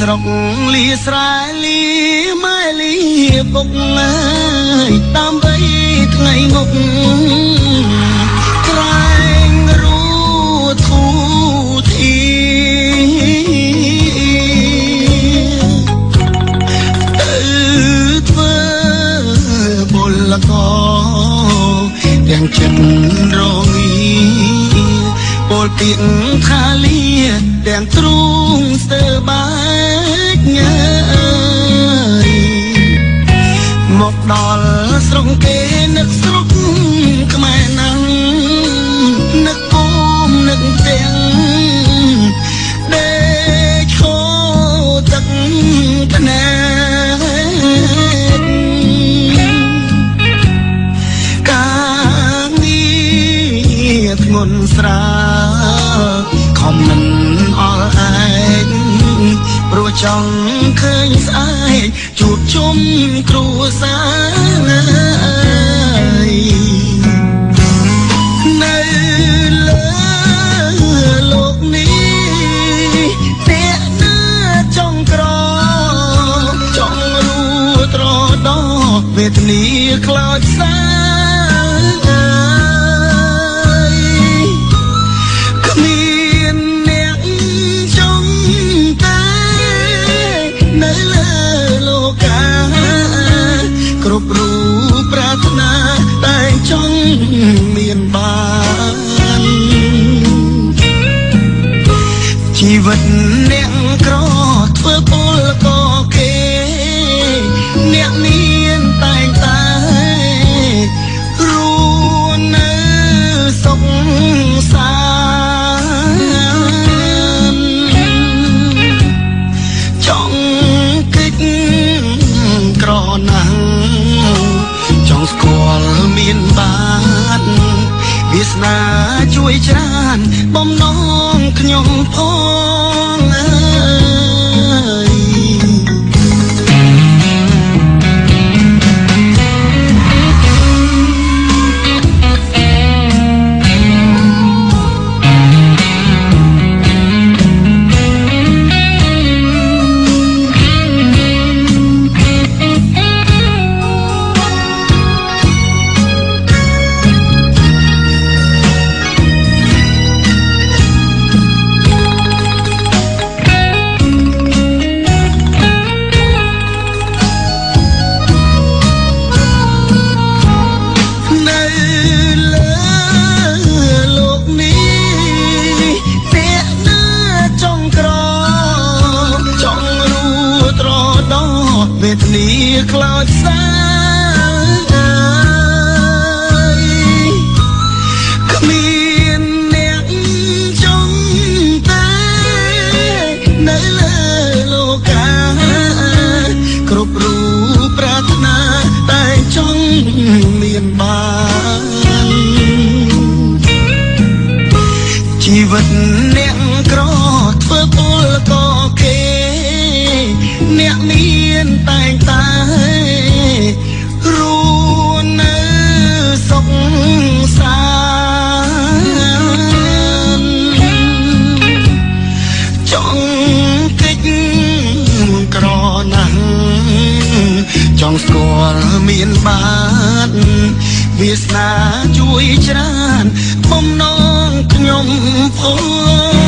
ស្រុកលីស្រែលីម៉ែលីពុកអើយដើម្បីថ្ងៃមុខក្រែងរូធូធីទៅធ្វើបុលកទាំងចិត្តរងាពលពីងខាលីទាំងទ្រូងស្ទើបាច់ញើយមកដល់ស្រុកគេនឹកស្រុកខ្មែរណាំងនឹកពុំនឹកទាំងដេកឈោទឹកភ្នែកការងារធ្ងន់ស្រាលខំមិនអល់ឯងព្រោះចង់ឃើញស្អែកជួបជុំគ្រួសារនៅលើលោកនេះអ្នកណាចង់ក្រចង់រួត្រដោវេទនាខ្លោចសាមានបានជីវិតអ្នកក្រធ្វើពលក៏គេអ្នកមានតែងតែរួនៅសុខសាន្តចង់កិច្ចក្រណាំងចង់ស្គាល់មានបានវាសនាជួយច្រើនបំណងខ្ញុំផងអើយវេទនាខ្លោចសាគ្មានអ្នកចង់តែនៅលើលោកាគ្រប់រូបប្រាថ្នាតែចង់មានបានជីវិតអ្នកក្រធ្វើពលក៏គេអ្នកមានតែងតែរួនៅសុខសាន្តចង់កិច្ចក្រណាំងចង់ស្គាល់មានបានវាសនាជួយច្រើនបំណងខ្ញុំផង